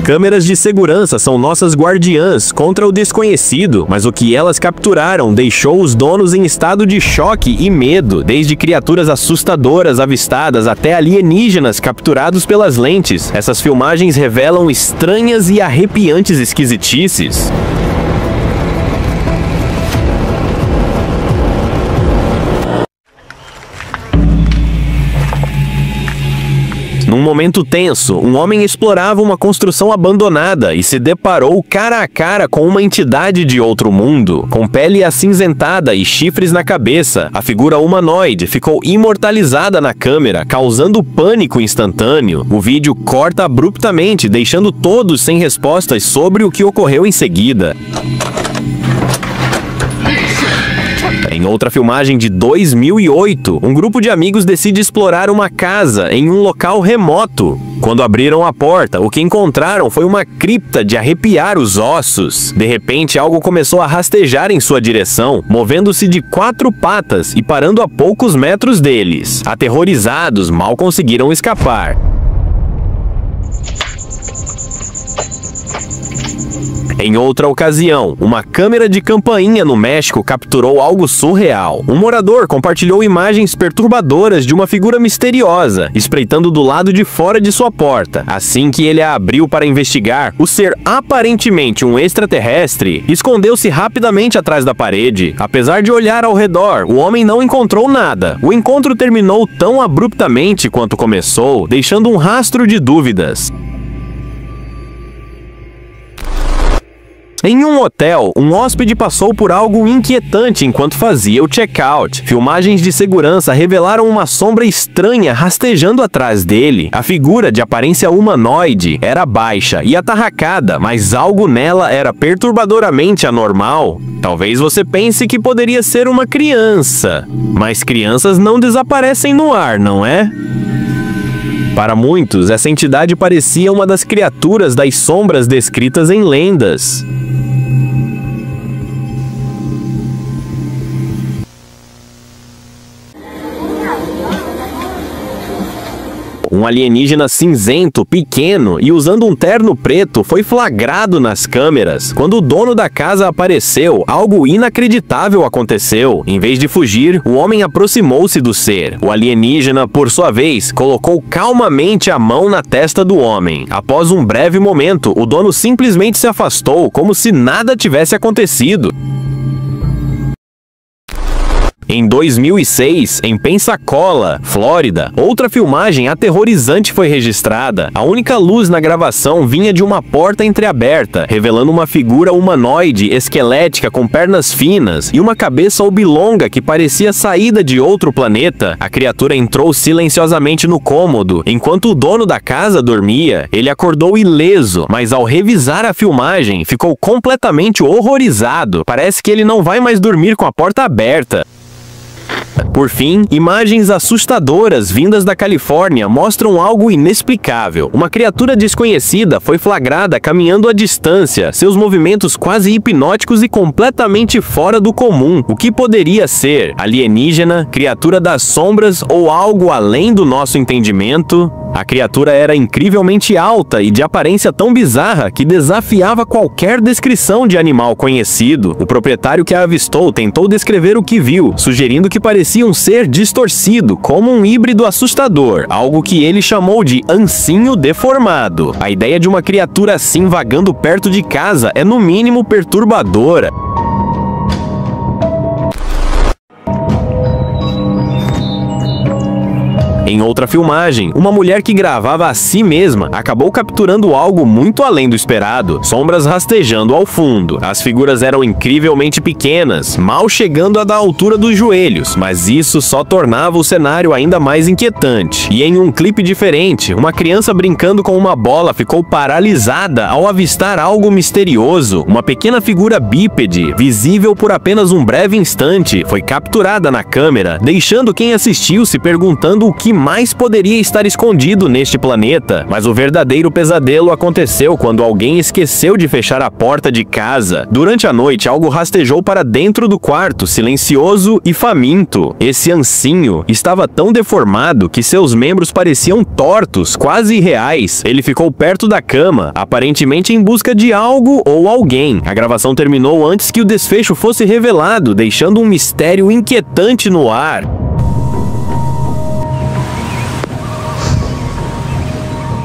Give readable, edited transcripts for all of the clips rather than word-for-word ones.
Câmeras de segurança são nossas guardiãs contra o desconhecido, mas o que elas capturaram deixou os donos em estado de choque e medo, desde criaturas assustadoras avistadas até alienígenas capturados pelas lentes. Essas filmagens revelam estranhas e arrepiantes esquisitices. Num momento tenso, um homem explorava uma construção abandonada e se deparou cara a cara com uma entidade de outro mundo. Com pele acinzentada e chifres na cabeça, a figura humanoide ficou imortalizada na câmera, causando pânico instantâneo. O vídeo corta abruptamente, deixando todos sem respostas sobre o que ocorreu em seguida. Em outra filmagem de 2008, um grupo de amigos decide explorar uma casa em um local remoto. Quando abriram a porta, o que encontraram foi uma cripta de arrepiar os ossos. De repente, algo começou a rastejar em sua direção, movendo-se de 4 patas e parando a poucos metros deles. Aterrorizados, mal conseguiram escapar. Em outra ocasião, uma câmera de campainha no México capturou algo surreal. Um morador compartilhou imagens perturbadoras de uma figura misteriosa, espreitando do lado de fora de sua porta. Assim que ele a abriu para investigar, o ser aparentemente um extraterrestre escondeu-se rapidamente atrás da parede. Apesar de olhar ao redor, o homem não encontrou nada. O encontro terminou tão abruptamente quanto começou, deixando um rastro de dúvidas. Em um hotel, um hóspede passou por algo inquietante enquanto fazia o check-out. Filmagens de segurança revelaram uma sombra estranha rastejando atrás dele. A figura, de aparência humanoide, era baixa e atarracada, mas algo nela era perturbadoramente anormal. Talvez você pense que poderia ser uma criança, mas crianças não desaparecem no ar, não é? Para muitos, essa entidade parecia uma das criaturas das sombras descritas em lendas. Um alienígena cinzento, pequeno e usando um terno preto foi flagrado nas câmeras. Quando o dono da casa apareceu, algo inacreditável aconteceu. Em vez de fugir, o homem aproximou-se do ser. O alienígena, por sua vez, colocou calmamente a mão na testa do homem. Após um breve momento, o dono simplesmente se afastou, como se nada tivesse acontecido. Em 2006, em Pensacola, Flórida, outra filmagem aterrorizante foi registrada. A única luz na gravação vinha de uma porta entreaberta, revelando uma figura humanoide esquelética com pernas finas e uma cabeça oblonga que parecia saída de outro planeta. A criatura entrou silenciosamente no cômodo. Enquanto o dono da casa dormia, ele acordou ileso, mas ao revisar a filmagem, ficou completamente horrorizado. Parece que ele não vai mais dormir com a porta aberta. Por fim, imagens assustadoras vindas da Califórnia mostram algo inexplicável. Uma criatura desconhecida foi flagrada caminhando à distância, seus movimentos quase hipnóticos e completamente fora do comum. O que poderia ser? Alienígena, criatura das sombras ou algo além do nosso entendimento? A criatura era incrivelmente alta e de aparência tão bizarra que desafiava qualquer descrição de animal conhecido. O proprietário que a avistou tentou descrever o que viu, sugerindo que parecia um ser distorcido, como um híbrido assustador, algo que ele chamou de ancinho deformado. A ideia de uma criatura assim vagando perto de casa é no mínimo perturbadora. Em outra filmagem, uma mulher que gravava a si mesma acabou capturando algo muito além do esperado, sombras rastejando ao fundo. As figuras eram incrivelmente pequenas, mal chegando a da altura dos joelhos, mas isso só tornava o cenário ainda mais inquietante. E em um clipe diferente, uma criança brincando com uma bola ficou paralisada ao avistar algo misterioso. Uma pequena figura bípede, visível por apenas um breve instante, foi capturada na câmera, deixando quem assistiu se perguntando o que mais poderia estar escondido neste planeta. Mas o verdadeiro pesadelo aconteceu quando alguém esqueceu de fechar a porta de casa. Durante a noite, algo rastejou para dentro do quarto, silencioso e faminto. Esse ancinho estava tão deformado que seus membros pareciam tortos, quase irreais. Ele ficou perto da cama, aparentemente em busca de algo ou alguém. A gravação terminou antes que o desfecho fosse revelado, deixando um mistério inquietante no ar.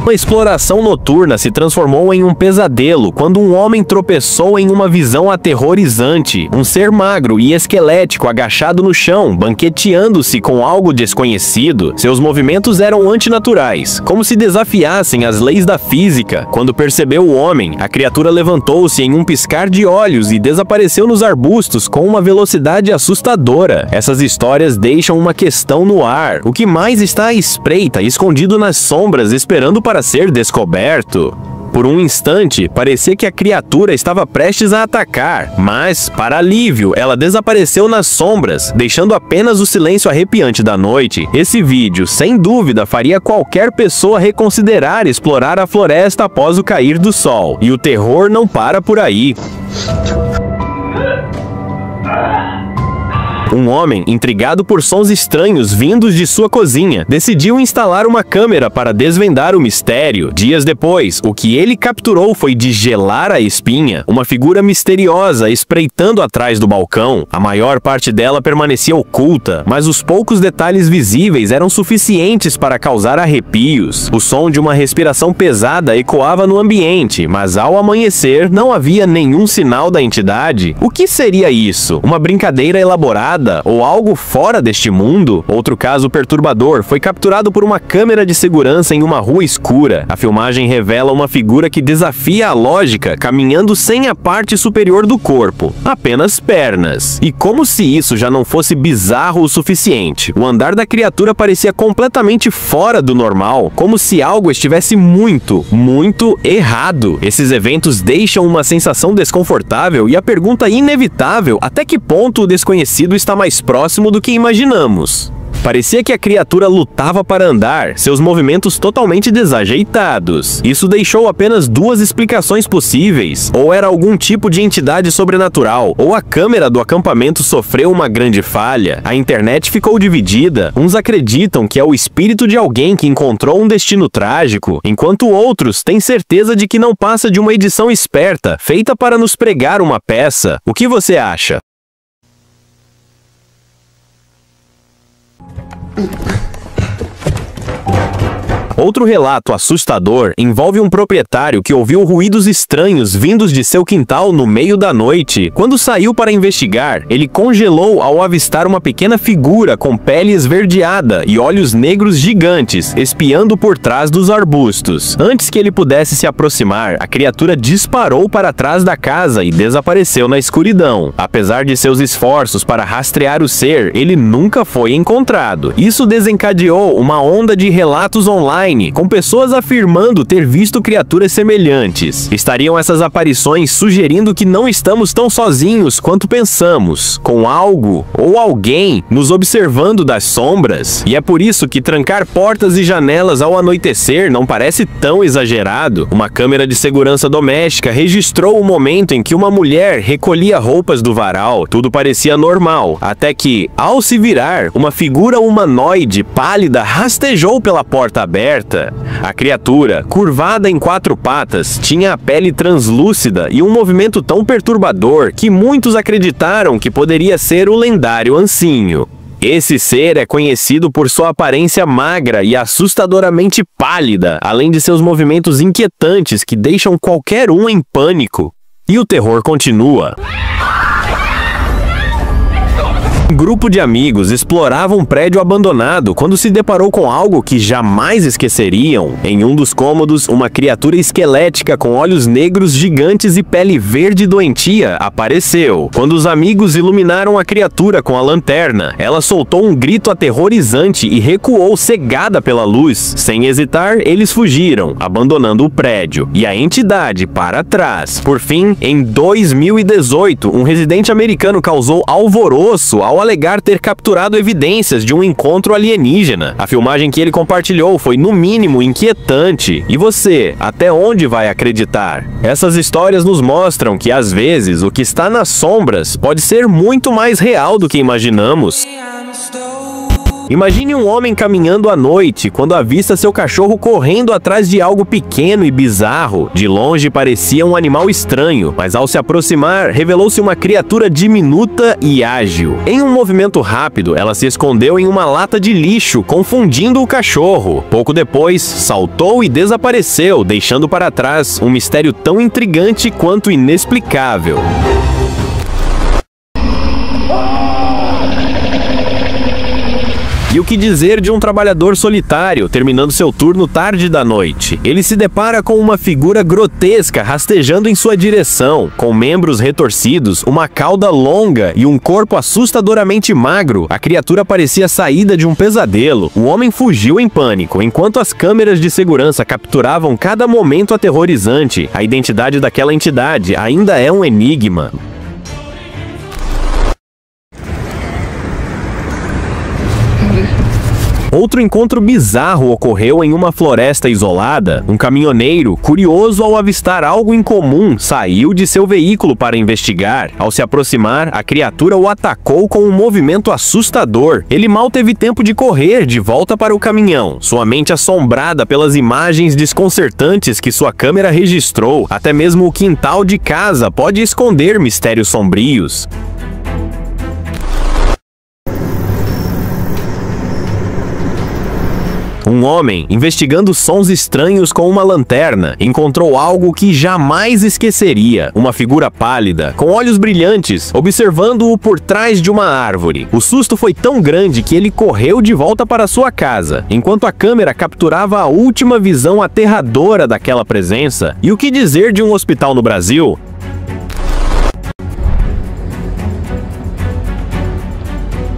Uma exploração noturna se transformou em um pesadelo quando um homem tropeçou em uma visão aterrorizante. Um ser magro e esquelético agachado no chão, banqueteando-se com algo desconhecido. Seus movimentos eram antinaturais, como se desafiassem as leis da física. Quando percebeu o homem, a criatura levantou-se em um piscar de olhos e desapareceu nos arbustos com uma velocidade assustadora. Essas histórias deixam uma questão no ar. O que mais está à espreita, escondido nas sombras, esperando para ser descoberto? Por um instante, parecia que a criatura estava prestes a atacar, mas, para alívio, ela desapareceu nas sombras, deixando apenas o silêncio arrepiante da noite. Esse vídeo, sem dúvida, faria qualquer pessoa reconsiderar explorar a floresta após o cair do sol. E o terror não para por aí. Um homem, intrigado por sons estranhos vindos de sua cozinha, decidiu instalar uma câmera para desvendar o mistério. Dias depois, o que ele capturou foi de gelar a espinha, uma figura misteriosa espreitando atrás do balcão. A maior parte dela permanecia oculta, mas os poucos detalhes visíveis eram suficientes para causar arrepios. O som de uma respiração pesada ecoava no ambiente, mas ao amanhecer não havia nenhum sinal da entidade. O que seria isso? Uma brincadeira elaborada ou algo fora deste mundo? Outro caso perturbador foi capturado por uma câmera de segurança em uma rua escura. A filmagem revela uma figura que desafia a lógica, caminhando sem a parte superior do corpo, apenas pernas. E como se isso já não fosse bizarro o suficiente, o andar da criatura parecia completamente fora do normal, como se algo estivesse muito errado. Esses eventos deixam uma sensação desconfortável e a pergunta inevitável: até que ponto o desconhecido está mais próximo do que imaginamos? Parecia que a criatura lutava para andar, seus movimentos totalmente desajeitados. Isso deixou apenas duas explicações possíveis: ou era algum tipo de entidade sobrenatural, ou a câmera do acampamento sofreu uma grande falha. A internet ficou dividida. Uns acreditam que é o espírito de alguém que encontrou um destino trágico, enquanto outros têm certeza de que não passa de uma edição esperta, feita para nos pregar uma peça. O que você acha? Outro relato assustador envolve um proprietário que ouviu ruídos estranhos vindos de seu quintal no meio da noite. Quando saiu para investigar, ele congelou ao avistar uma pequena figura com pele esverdeada e olhos negros gigantes, espiando por trás dos arbustos. Antes que ele pudesse se aproximar, a criatura disparou para trás da casa e desapareceu na escuridão. Apesar de seus esforços para rastrear o ser, ele nunca foi encontrado. Isso desencadeou uma onda de relatos online, com pessoas afirmando ter visto criaturas semelhantes. Estariam essas aparições sugerindo que não estamos tão sozinhos quanto pensamos, com algo ou alguém nos observando das sombras? E é por isso que trancar portas e janelas ao anoitecer não parece tão exagerado. Uma câmera de segurança doméstica registrou o momento em que uma mulher recolhia roupas do varal. Tudo parecia normal, até que, ao se virar, uma figura humanoide pálida rastejou pela porta aberta. A criatura, curvada em 4 patas, tinha a pele translúcida e um movimento tão perturbador que muitos acreditaram que poderia ser o lendário ancinho. Esse ser é conhecido por sua aparência magra e assustadoramente pálida, além de seus movimentos inquietantes que deixam qualquer um em pânico. E o terror continua. Um grupo de amigos explorava um prédio abandonado quando se deparou com algo que jamais esqueceriam. Em um dos cômodos, uma criatura esquelética com olhos negros gigantes e pele verde doentia apareceu. Quando os amigos iluminaram a criatura com a lanterna, ela soltou um grito aterrorizante e recuou cegada pela luz. Sem hesitar, eles fugiram, abandonando o prédio e a entidade para trás. Por fim, em 2018, um residente americano causou alvoroço ao ao alegar ter capturado evidências de um encontro alienígena. A filmagem que ele compartilhou foi, no mínimo, inquietante. E você, até onde vai acreditar? Essas histórias nos mostram que, às vezes, o que está nas sombras pode ser muito mais real do que imaginamos. Imagine um homem caminhando à noite quando avista seu cachorro correndo atrás de algo pequeno e bizarro. De longe parecia um animal estranho, mas ao se aproximar, revelou-se uma criatura diminuta e ágil. Em um movimento rápido, ela se escondeu em uma lata de lixo, confundindo o cachorro. Pouco depois, saltou e desapareceu, deixando para trás um mistério tão intrigante quanto inexplicável. E o que dizer de um trabalhador solitário, terminando seu turno tarde da noite? Ele se depara com uma figura grotesca rastejando em sua direção, com membros retorcidos, uma cauda longa e um corpo assustadoramente magro. A criatura parecia saída de um pesadelo. O homem fugiu em pânico, enquanto as câmeras de segurança capturavam cada momento aterrorizante. A identidade daquela entidade ainda é um enigma. Outro encontro bizarro ocorreu em uma floresta isolada. Um caminhoneiro, curioso ao avistar algo incomum, saiu de seu veículo para investigar. Ao se aproximar, a criatura o atacou com um movimento assustador. Ele mal teve tempo de correr de volta para o caminhão, sua mente assombrada pelas imagens desconcertantes que sua câmera registrou. Até mesmo o quintal de casa pode esconder mistérios sombrios. Um homem, investigando sons estranhos com uma lanterna, encontrou algo que jamais esqueceria. Uma figura pálida, com olhos brilhantes, observando-o por trás de uma árvore. O susto foi tão grande que ele correu de volta para sua casa, enquanto a câmera capturava a última visão aterradora daquela presença. E o que dizer de um hospital no Brasil?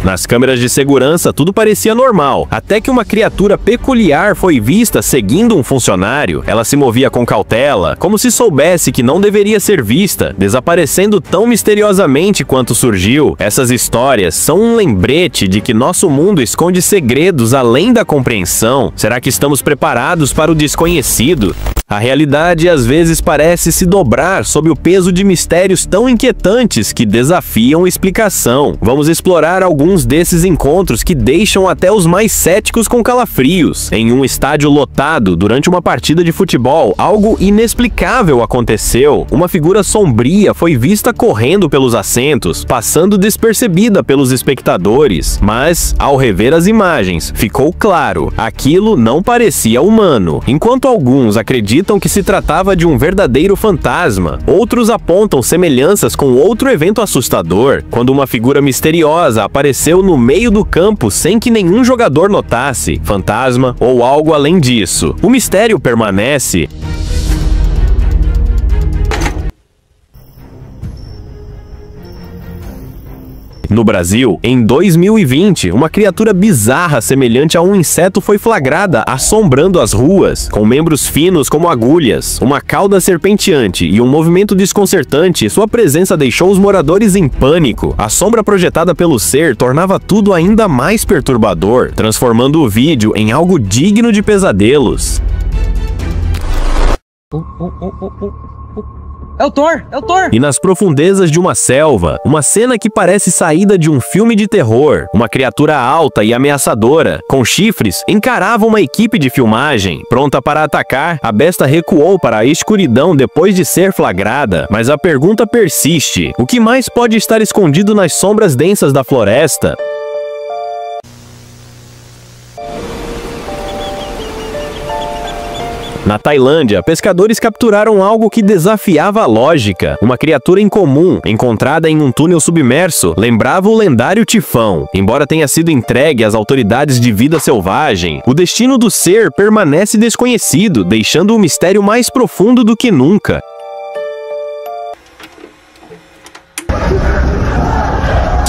Nas câmeras de segurança, tudo parecia normal, até que uma criatura peculiar foi vista seguindo um funcionário. Ela se movia com cautela, como se soubesse que não deveria ser vista, desaparecendo tão misteriosamente quanto surgiu. Essas histórias são um lembrete de que nosso mundo esconde segredos além da compreensão. Será que estamos preparados para o desconhecido? A realidade às vezes parece se dobrar sob o peso de mistérios tão inquietantes que desafiam explicação. Vamos explorar alguns desses encontros que deixam até os mais céticos com calafrios. Em um estádio lotado, durante uma partida de futebol, algo inexplicável aconteceu. Uma figura sombria foi vista correndo pelos assentos, passando despercebida pelos espectadores. Mas, ao rever as imagens, ficou claro, aquilo não parecia humano. Enquanto alguns acreditam que se tratava de um verdadeiro fantasma, outros apontam semelhanças com outro evento assustador, quando uma figura misteriosa apareceu no meio do campo sem que nenhum jogador notasse. Fantasma ou algo além disso. O mistério permanece. No Brasil, em 2020, uma criatura bizarra semelhante a um inseto foi flagrada assombrando as ruas, com membros finos como agulhas, uma cauda serpenteante e um movimento desconcertante. Sua presença deixou os moradores em pânico. A sombra projetada pelo ser tornava tudo ainda mais perturbador, transformando o vídeo em algo digno de pesadelos. É o Thor! É o Thor! E nas profundezas de uma selva, uma cena que parece saída de um filme de terror, uma criatura alta e ameaçadora, com chifres, encarava uma equipe de filmagem. Pronta para atacar, a besta recuou para a escuridão depois de ser flagrada. Mas a pergunta persiste: o que mais pode estar escondido nas sombras densas da floresta? Na Tailândia, pescadores capturaram algo que desafiava a lógica. Uma criatura incomum, encontrada em um túnel submerso, lembrava o lendário tifão. Embora tenha sido entregue às autoridades de vida selvagem, o destino do ser permanece desconhecido, deixando o mistério mais profundo do que nunca.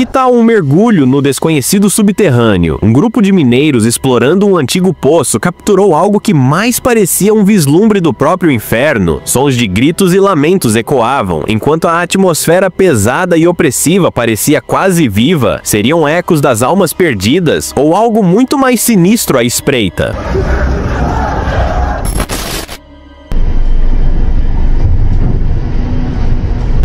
Que tal um mergulho no desconhecido subterrâneo? Um grupo de mineiros explorando um antigo poço capturou algo que mais parecia um vislumbre do próprio inferno. Sons de gritos e lamentos ecoavam, enquanto a atmosfera pesada e opressiva parecia quase viva. Seriam ecos das almas perdidas ou algo muito mais sinistro à espreita?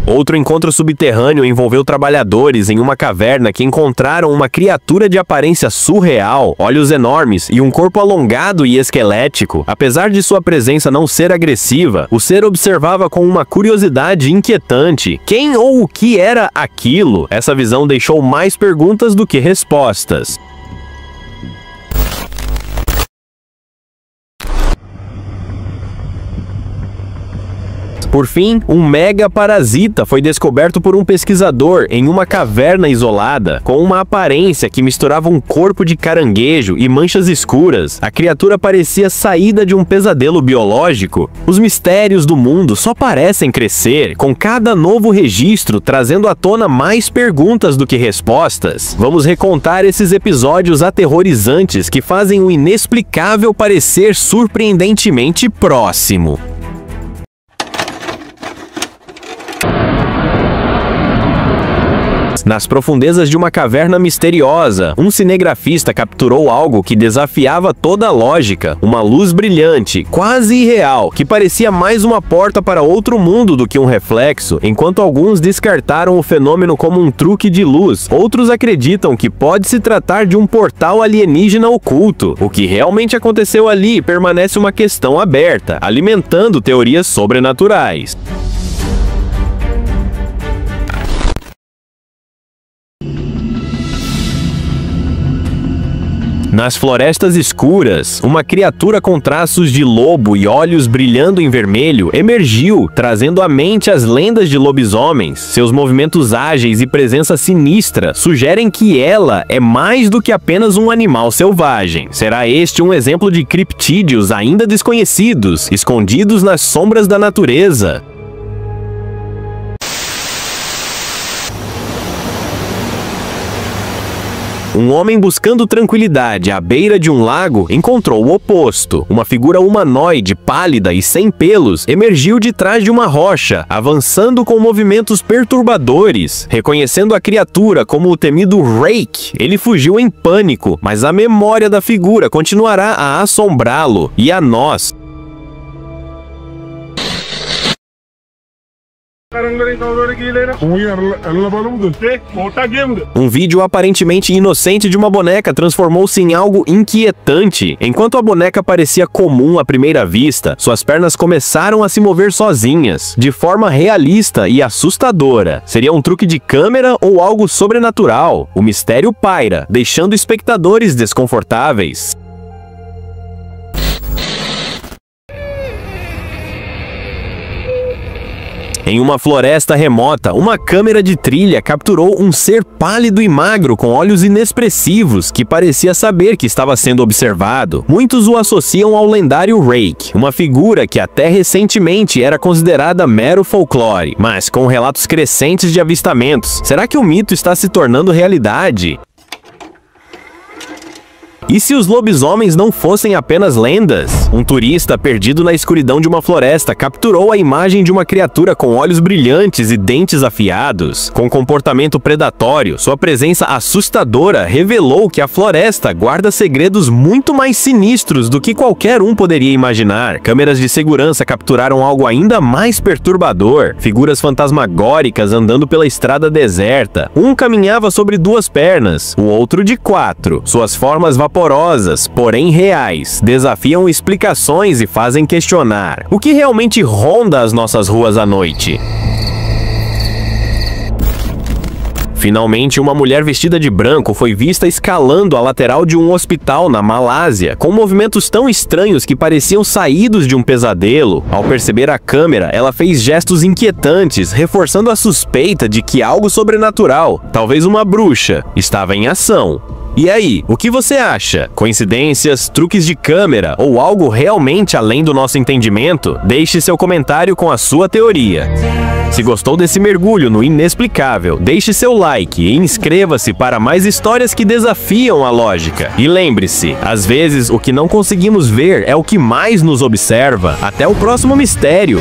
Outro encontro subterrâneo envolveu trabalhadores em uma caverna que encontraram uma criatura de aparência surreal, olhos enormes e um corpo alongado e esquelético. Apesar de sua presença não ser agressiva, o ser observava com uma curiosidade inquietante. Quem ou o que era aquilo? Essa visão deixou mais perguntas do que respostas. Por fim, um mega parasita foi descoberto por um pesquisador em uma caverna isolada, com uma aparência que misturava um corpo de caranguejo e manchas escuras. A criatura parecia saída de um pesadelo biológico. Os mistérios do mundo só parecem crescer, com cada novo registro trazendo à tona mais perguntas do que respostas. Vamos recontar esses episódios aterrorizantes que fazem o inexplicável parecer surpreendentemente próximo. Nas profundezas de uma caverna misteriosa, um cinegrafista capturou algo que desafiava toda a lógica. Uma luz brilhante, quase irreal, que parecia mais uma porta para outro mundo do que um reflexo. Enquanto alguns descartaram o fenômeno como um truque de luz, outros acreditam que pode se tratar de um portal alienígena oculto. O que realmente aconteceu ali permanece uma questão aberta, alimentando teorias sobrenaturais. Nas florestas escuras, uma criatura com traços de lobo e olhos brilhando em vermelho emergiu, trazendo à mente as lendas de lobisomens. Seus movimentos ágeis e presença sinistra sugerem que ela é mais do que apenas um animal selvagem. Será este um exemplo de criptídeos ainda desconhecidos, escondidos nas sombras da natureza? Um homem buscando tranquilidade à beira de um lago encontrou o oposto. Uma figura humanoide, pálida e sem pelos, emergiu de trás de uma rocha, avançando com movimentos perturbadores. Reconhecendo a criatura como o temido Rake, ele fugiu em pânico, mas a memória da figura continuará a assombrá-lo e a nós. Um vídeo aparentemente inocente de uma boneca transformou-se em algo inquietante. Enquanto a boneca parecia comum à primeira vista, suas pernas começaram a se mover sozinhas, de forma realista e assustadora. Seria um truque de câmera ou algo sobrenatural? O mistério paira, deixando espectadores desconfortáveis. Em uma floresta remota, uma câmera de trilha capturou um ser pálido e magro com olhos inexpressivos que parecia saber que estava sendo observado. Muitos o associam ao lendário Rake, uma figura que até recentemente era considerada mero folclore, mas com relatos crescentes de avistamentos. Será que o mito está se tornando realidade? E se os lobisomens não fossem apenas lendas? Um turista perdido na escuridão de uma floresta capturou a imagem de uma criatura com olhos brilhantes e dentes afiados. Com comportamento predatório, sua presença assustadora revelou que a floresta guarda segredos muito mais sinistros do que qualquer um poderia imaginar. Câmeras de segurança capturaram algo ainda mais perturbador. Figuras fantasmagóricas andando pela estrada deserta. Um caminhava sobre duas pernas, o outro de quatro. Suas formas vaporosas, porém reais, desafiam explicações e fazem questionar o que realmente ronda as nossas ruas à noite. Finalmente, uma mulher vestida de branco foi vista escalando a lateral de um hospital na Malásia, com movimentos tão estranhos que pareciam saídos de um pesadelo. Ao perceber a câmera, ela fez gestos inquietantes, reforçando a suspeita de que algo sobrenatural, talvez uma bruxa, estava em ação. E aí, o que você acha? Coincidências, truques de câmera ou algo realmente além do nosso entendimento? Deixe seu comentário com a sua teoria. Se gostou desse mergulho no inexplicável, deixe seu like e inscreva-se para mais histórias que desafiam a lógica. E lembre-se, às vezes o que não conseguimos ver é o que mais nos observa. Até o próximo mistério!